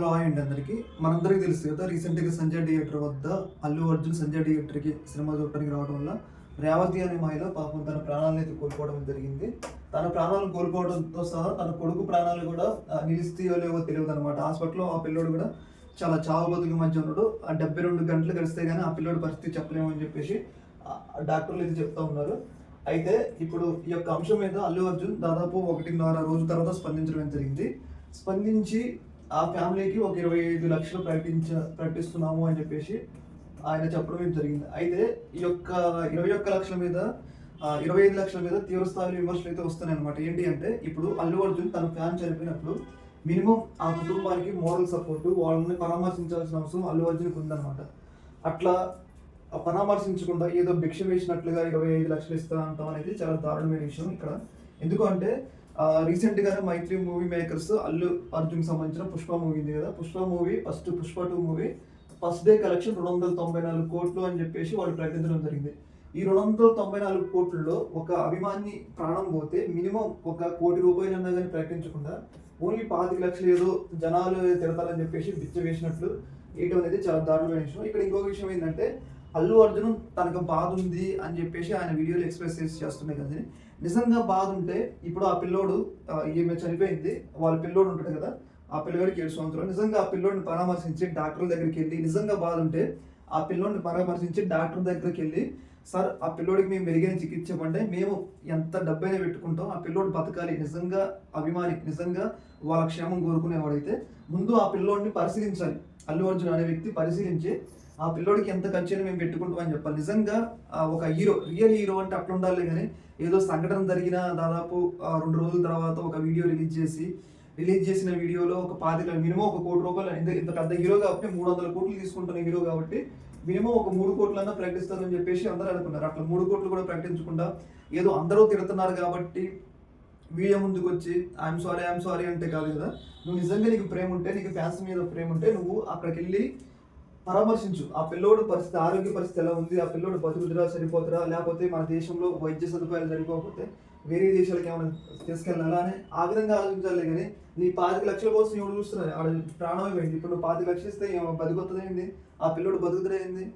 Hi అండి అందరికి. మనందరికీ తెలుసు కదా, రీసెంట్గా సంజయ్ థియేటర్ వద్ద అల్లు అర్జున్ సంజయ్ థియేటర్కి సినిమా చూడటానికి రావడం వల్ల రేవతి అనే మహిళ పాపం తన ప్రాణాలను అయితే కోల్పోవడం జరిగింది. తన ప్రాణాలను కోల్పోవడంతో సహా తన కొడుకు ప్రాణాలు కూడా నిలుస్తాయో లేవో తెలియదు అనమాట. హాస్పిటల్లో ఆ పిల్లోడు కూడా చాలా చావు బతుకు మధ్య ఉన్నాడు. ఆ 72 గంటలు గడిస్తే కానీ ఆ పిల్లోడి పరిస్థితి చెప్పలేమని చెప్పేసి డాక్టర్లు అయితే చెప్తా ఉన్నారు. అయితే ఇప్పుడు ఈ యొక్క అంశం మీద అల్లు అర్జున్ దాదాపు 1.5 రోజుల తర్వాత స్పందించడం జరిగింది. స్పందించి ఆ ఫ్యామిలీకి ఒక 25 లక్షలు ప్రకటిస్తున్నాము అని చెప్పేసి ఆయన చెప్పడం జరిగింది. అయితే ఈ యొక్క 21 లక్షల మీద 25 లక్షల మీద తీవ్ర స్థాయిలో విమర్శలు అయితే వస్తున్నాయి అనమాట. ఏంటి అంటే, ఇప్పుడు అల్లు అర్జున్ తన ఫ్యాన్ చనిపోయినప్పుడు మినిమం ఆ కుటుంబానికి మోరల్ సపోర్ట్, వాళ్ళని పరామర్శించాల్సిన అవసరం అల్లు అర్జున్కి ఉందన్నమాట. అట్లా పరామర్శించకుండా ఏదో భిక్ష వేసినట్లుగా 25 లక్షలు ఇస్తా అంటాం అనేది చాలా దారుణమైన విషయం ఇక్కడ. ఎందుకంటే రీసెంట్గానే మైత్రి మూవీ మేకర్స్ అల్లు అర్జున్కి సంబంధించిన పుష్ప మూవీ ఉంది కదా, Pushpa movie Pushpa 2 movie first day collection 294 కోట్లు అని చెప్పేసి వాళ్ళు ప్రకటించడం జరిగింది. ఈ 294 కోట్లలో ఒక అభిమాని ప్రాణం పోతే మినిమం ₹1 కోటి అన్నా కానీ ప్రకటించకుండా ఓన్లీ 25 లక్షలు ఏదో జనాలు తిడతారని చెప్పేసి బిచ్చ వేసినట్లు వేయడం అనేది చాలా దారుణమైన విషయం. ఇక్కడ ఇంకొక విషయం ఏంటంటే, అల్లు అర్జున్ తనకు బాధ ఉంది అని చెప్పేసి ఆయన వీడియోలు ఎక్స్ప్రెస్ చేస్తున్నాయి కదా. నిజంగా బాధ ఉంటే ఇప్పుడు ఆ పిల్లోడు ఈమె చనిపోయింది, వాళ్ళ పిల్లోడు ఉంటాడు కదా, ఆ పిల్లగాడికి 7 సంవత్సరాలు. నిజంగా ఆ పిల్లోడిని పరామర్శించి డాక్టర్ దగ్గరికి వెళ్ళి, నిజంగా బాధ ఉంటే ఆ పిల్లోడిని పరామర్శించి డాక్టర్ దగ్గరికి వెళ్ళి, సార్ ఆ పిల్లోడికి మేము మెరుగైన చికిత్స ఇవ్వండి, మేము ఎంత డబ్బైనా పెట్టుకుంటాం, ఆ పిల్లోడు బతకాలి, నిజంగా అభిమాని, నిజంగా వాళ్ళ క్షేమం కోరుకునేవాడైతే ముందు ఆ పిల్లోడిని పరిశీలించాలి. అల్లు అర్జున్ అనే వ్యక్తి పరిశీలించి ఆ పిల్లోడికి ఎంత ఖర్చు మేము పెట్టుకుంటాం అని చెప్పాలి. నిజంగా ఒక హీరో, రియల్ హీరో అంటే అట్లా ఉండాలి. కానీ ఏదో సంఘటన జరిగిన దాదాపు 2 రోజుల తర్వాత ఒక వీడియో రిలీజ్ చేసిన వీడియోలో ఒక 25 మినిమం ₹1 కోటి, ఇంత పెద్ద హీరో కాబట్టి 300 కోట్లు తీసుకుంటున్న హీరో కాబట్టి మినిమం ఒక 3 కోట్లన్నా ప్రకటిస్తారని చెప్పేసి అందరూ అనుకున్నారు. అట్లా 3 కోట్లు కూడా ప్రకటించకుండా ఏదో అందరూ తిడుతున్నారు కాబట్టి వీడియో ముందుకు వచ్చి ఐఎమ్ సారీ అంటే కాదు కదా. నువ్వు నిజంగా నీకు ప్రేమ ఉంటే, నీకు ఫ్యాన్స్ మీద ప్రేమ ఉంటే నువ్వు అక్కడికి వెళ్ళి పరామర్శించు. ఆ పిల్లోడు పరిస్థితి, ఆరోగ్య పరిస్థితి ఎలా ఉంది, ఆ పిల్లోడు బతుకుతురా, సరిపోతురా, లేకపోతే మన దేశంలో వైద్య సదుపాయాలు సరిపోకపోతే వేరే దేశాలకు ఏమైనా తీసుకెళ్ళాలా అని ఆ విధంగా ఆలోచించాలి. కానీ నీ 25 లక్షల కోసం ఎవరు చూస్తున్నారు? ఆడ ప్రాణమే పోయింది. ఇప్పుడు నువ్వు 25 లక్షలు ఇస్తే బతుకుతుందేంది, ఆ పిల్లోడు బతుకుతురేంది?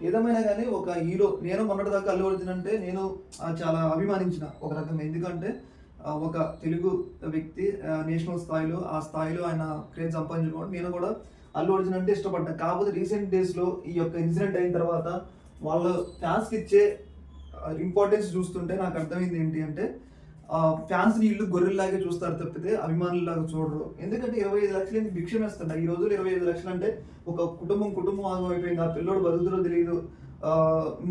ఏదేమైనా కానీ ఒక హీరో, నేను మొన్నటిదాకా అల్లు అర్జున్ అంటే నేను చాలా అభిమానించిన ఒక రకంగా. ఎందుకంటే ఒక తెలుగు వ్యక్తి నేషనల్ స్థాయిలో, ఆ స్థాయిలో ఆయన క్రేజ్ సంపాదించుకోవడం నేను కూడా అల్లు అర్జున్ అంటే ఇష్టపడ్డా. కాకపోతే రీసెంట్ డేస్లో ఈ యొక్క ఇన్సిడెంట్ అయిన తర్వాత వాళ్ళ ఫ్యాన్స్కి ఇచ్చే ఇంపార్టెన్స్ చూస్తుంటే నాకు అర్థమైంది ఏంటి అంటే, ఫ్యాన్స్ని ఇల్లు గొర్రెల్లాగే చూస్తారు తప్పితే అభిమానుల్లాగా చూడరు. ఎందుకంటే 25 లక్షలు భిక్షం వేస్తుంట ఈ రోజులు. 25 లక్షలు అంటే ఒక కుటుంబం ఆగం అయిపోయింది. ఆ పిల్లోడు బతుకుతుందో తెలియదు.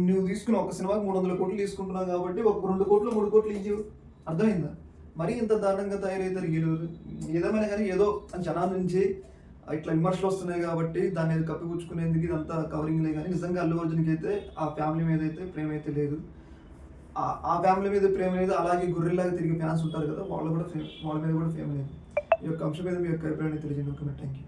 నువ్వు తీసుకున్న ఒక సినిమాకి 300 కోట్లు తీసుకుంటున్నావు కాబట్టి ఒక 2 కోట్లు 3 కోట్లు ఇవ్వు. అర్థమైందా? మరీ ఇంత దారుణంగా తయారవుతారు వీళ్ళు. ఏదేమైనా కానీ ఏదో జనాల నుంచి ఇట్లా విమర్శలు వస్తున్నాయి కాబట్టి దాన్ని కప్పిపుచ్చుకునేందుకు ఇదంతా కవరింగ్లే. కానీ నిజంగా అల్లు అర్జున్కి అయితే ఆ ఫ్యామిలీ మీద అయితే ప్రేమ అయితే లేదు. ఆ ఫ్యామిలీ మీద ప్రేమ లేదు. అలాగే గొర్రెల్లాగా తిరిగి ఫ్యాన్స్ ఉంటారు కదా, వాళ్ళ మీద కూడా ప్రేమ లేదు. ఈ యొక్క అంశం మీద మీ యొక్క అభిప్రాయాన్ని తెలియజేయండి. Okay, thank you.